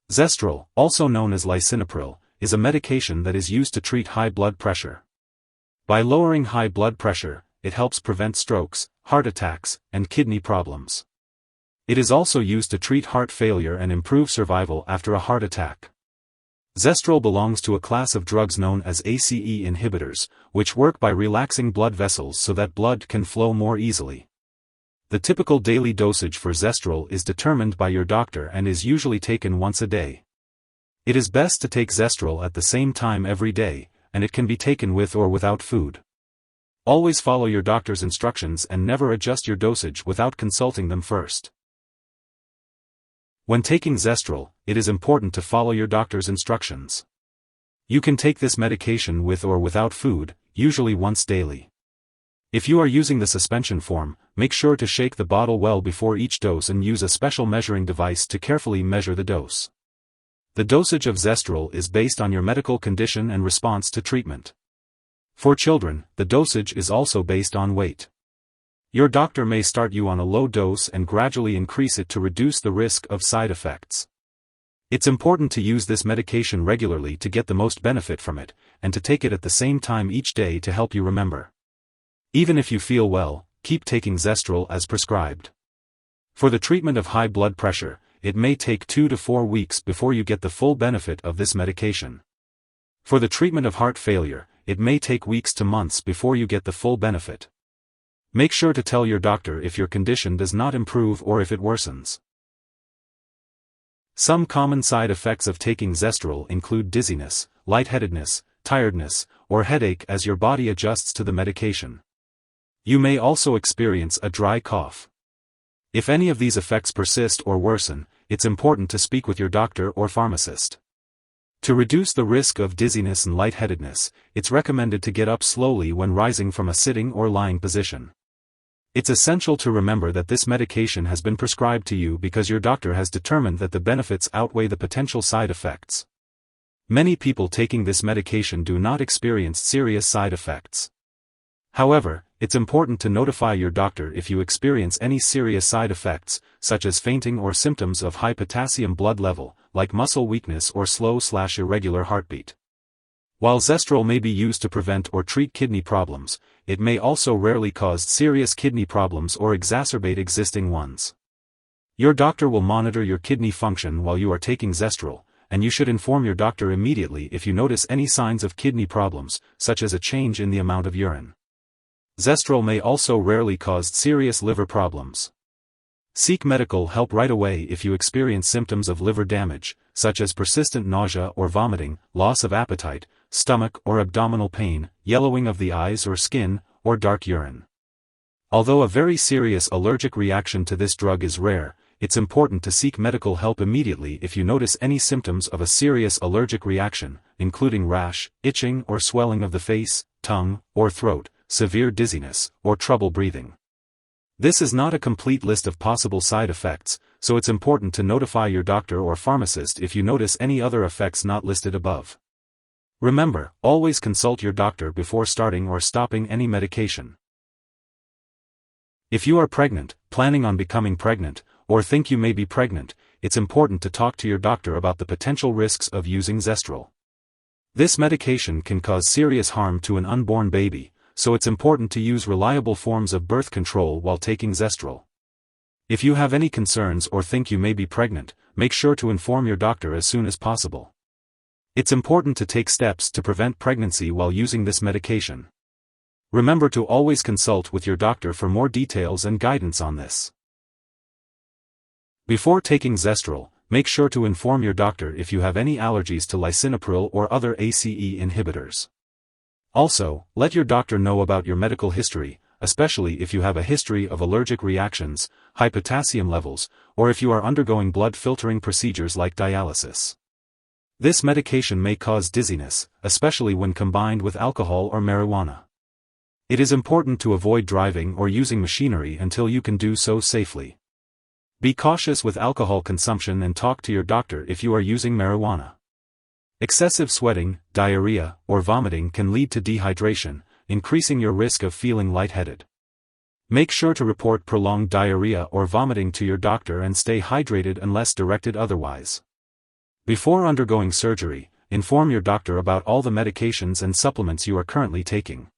Zestril, also known as Lisinopril, is a medication that is used to treat high blood pressure. By lowering high blood pressure, it helps prevent strokes, heart attacks, and kidney problems. It is also used to treat heart failure and improve survival after a heart attack. Zestril belongs to a class of drugs known as ACE inhibitors, which work by relaxing blood vessels so that blood can flow more easily. The typical daily dosage for Zestril is determined by your doctor and is usually taken once a day. It is best to take Zestril at the same time every day, and it can be taken with or without food. Always follow your doctor's instructions and never adjust your dosage without consulting them first. When taking Zestril, it is important to follow your doctor's instructions. You can take this medication with or without food, usually once daily. If you are using the suspension form, make sure to shake the bottle well before each dose and use a special measuring device to carefully measure the dose. The dosage of Zestril is based on your medical condition and response to treatment. For children, the dosage is also based on weight. Your doctor may start you on a low dose and gradually increase it to reduce the risk of side effects. It's important to use this medication regularly to get the most benefit from it, and to take it at the same time each day to help you remember. Even if you feel well, keep taking Zestril as prescribed. For the treatment of high blood pressure, it may take 2 to 4 weeks before you get the full benefit of this medication. For the treatment of heart failure, it may take weeks to months before you get the full benefit. Make sure to tell your doctor if your condition does not improve or if it worsens. Some common side effects of taking Zestril include dizziness, lightheadedness, tiredness, or headache as your body adjusts to the medication. You may also experience a dry cough. If any of these effects persist or worsen, it's important to speak with your doctor or pharmacist. To reduce the risk of dizziness and lightheadedness, it's recommended to get up slowly when rising from a sitting or lying position. It's essential to remember that this medication has been prescribed to you because your doctor has determined that the benefits outweigh the potential side effects. Many people taking this medication do not experience serious side effects. However, it's important to notify your doctor if you experience any serious side effects, such as fainting or symptoms of high potassium blood level, like muscle weakness or slow/irregular heartbeat. While Zestril may be used to prevent or treat kidney problems, it may also rarely cause serious kidney problems or exacerbate existing ones. Your doctor will monitor your kidney function while you are taking Zestril, and you should inform your doctor immediately if you notice any signs of kidney problems, such as a change in the amount of urine. Zestril may also rarely cause serious liver problems. Seek medical help right away if you experience symptoms of liver damage, such as persistent nausea or vomiting, loss of appetite, stomach or abdominal pain, yellowing of the eyes or skin, or dark urine. Although a very serious allergic reaction to this drug is rare, it's important to seek medical help immediately if you notice any symptoms of a serious allergic reaction, including rash, itching or swelling of the face, tongue, or throat, severe dizziness, or trouble breathing. This is not a complete list of possible side effects, so it's important to notify your doctor or pharmacist if you notice any other effects not listed above. Remember, always consult your doctor before starting or stopping any medication. If you are pregnant, planning on becoming pregnant, or think you may be pregnant, it's important to talk to your doctor about the potential risks of using Zestril. This medication can cause serious harm to an unborn baby, so it's important to use reliable forms of birth control while taking Zestril. If you have any concerns or think you may be pregnant, make sure to inform your doctor as soon as possible. It's important to take steps to prevent pregnancy while using this medication. Remember to always consult with your doctor for more details and guidance on this. Before taking Zestril, make sure to inform your doctor if you have any allergies to Lisinopril or other ACE inhibitors. Also, let your doctor know about your medical history, especially if you have a history of allergic reactions, high potassium levels, or if you are undergoing blood filtering procedures like dialysis. This medication may cause dizziness, especially when combined with alcohol or marijuana. It is important to avoid driving or using machinery until you can do so safely. Be cautious with alcohol consumption and talk to your doctor if you are using marijuana. Excessive sweating, diarrhea, or vomiting can lead to dehydration, increasing your risk of feeling lightheaded. Make sure to report prolonged diarrhea or vomiting to your doctor and stay hydrated unless directed otherwise. Before undergoing surgery, inform your doctor about all the medications and supplements you are currently taking.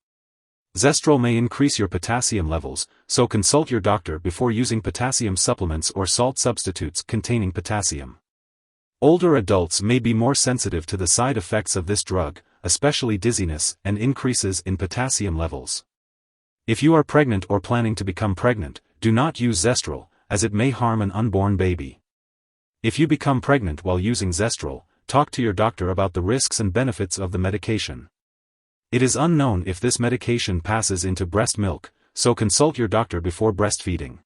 Zestril may increase your potassium levels, so consult your doctor before using potassium supplements or salt substitutes containing potassium. Older adults may be more sensitive to the side effects of this drug, especially dizziness and increases in potassium levels. If you are pregnant or planning to become pregnant, do not use Zestril, as it may harm an unborn baby. If you become pregnant while using Zestril, talk to your doctor about the risks and benefits of the medication. It is unknown if this medication passes into breast milk, so consult your doctor before breastfeeding.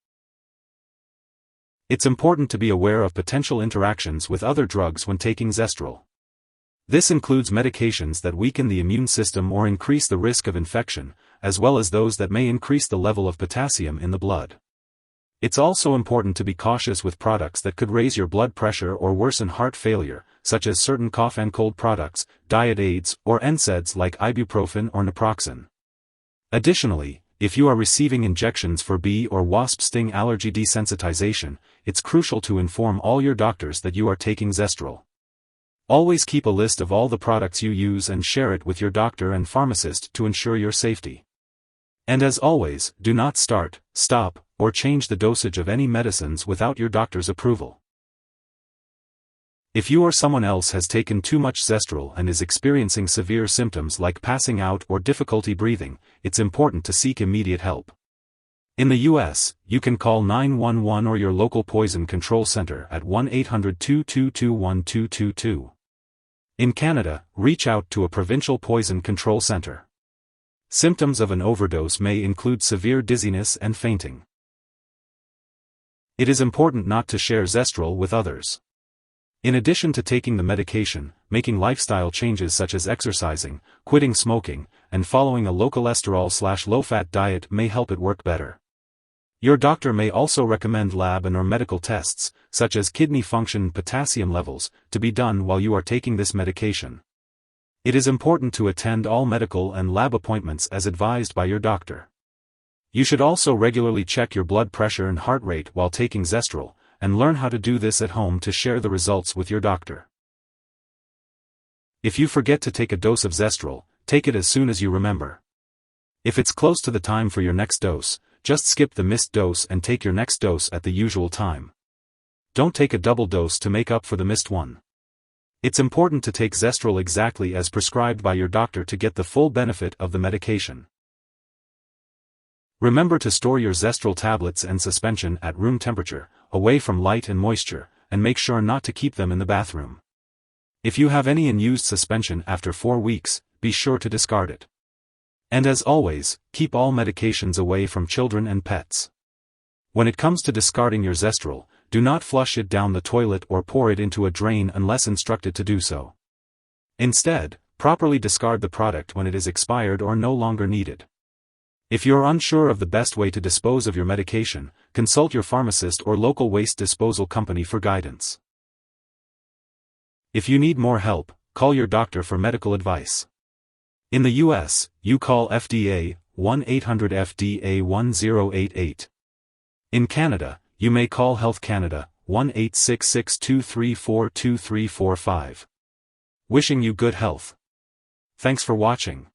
It's important to be aware of potential interactions with other drugs when taking Zestril. This includes medications that weaken the immune system or increase the risk of infection, as well as those that may increase the level of potassium in the blood. It's also important to be cautious with products that could raise your blood pressure or worsen heart failure, such as certain cough and cold products, diet aids, or NSAIDs like ibuprofen or naproxen. Additionally, if you are receiving injections for bee or wasp sting allergy desensitization, it's crucial to inform all your doctors that you are taking Zestril. Always keep a list of all the products you use and share it with your doctor and pharmacist to ensure your safety. And as always, do not start, stop, or change the dosage of any medicines without your doctor's approval. If you or someone else has taken too much Zestril and is experiencing severe symptoms like passing out or difficulty breathing, it's important to seek immediate help. In the U.S., you can call 911 or your local poison control center at 1-800-222-1222. In Canada, reach out to a provincial poison control center. Symptoms of an overdose may include severe dizziness and fainting. It is important not to share Zestril with others. In addition to taking the medication, making lifestyle changes such as exercising, quitting smoking, and following a low cholesterol/low-fat diet may help it work better. Your doctor may also recommend lab and/or medical tests, such as kidney function and potassium levels, to be done while you are taking this medication. It is important to attend all medical and lab appointments as advised by your doctor. You should also regularly check your blood pressure and heart rate while taking Zestril, and learn how to do this at home to share the results with your doctor. If you forget to take a dose of Zestril, take it as soon as you remember. If it's close to the time for your next dose, just skip the missed dose and take your next dose at the usual time. Don't take a double dose to make up for the missed one. It's important to take Zestril exactly as prescribed by your doctor to get the full benefit of the medication. Remember to store your Zestril tablets and suspension at room temperature, away from light and moisture, and make sure not to keep them in the bathroom. If you have any unused suspension after 4 weeks, be sure to discard it. And as always, keep all medications away from children and pets. When it comes to discarding your Zestril, do not flush it down the toilet or pour it into a drain unless instructed to do so. Instead, properly discard the product when it is expired or no longer needed. If you're unsure of the best way to dispose of your medication, consult your pharmacist or local waste disposal company for guidance. If you need more help, call your doctor for medical advice. In the U.S., you call FDA, 1-800-FDA-1088. In Canada, you may call Health Canada, 1-866-234-2345. Wishing you good health. Thanks for watching.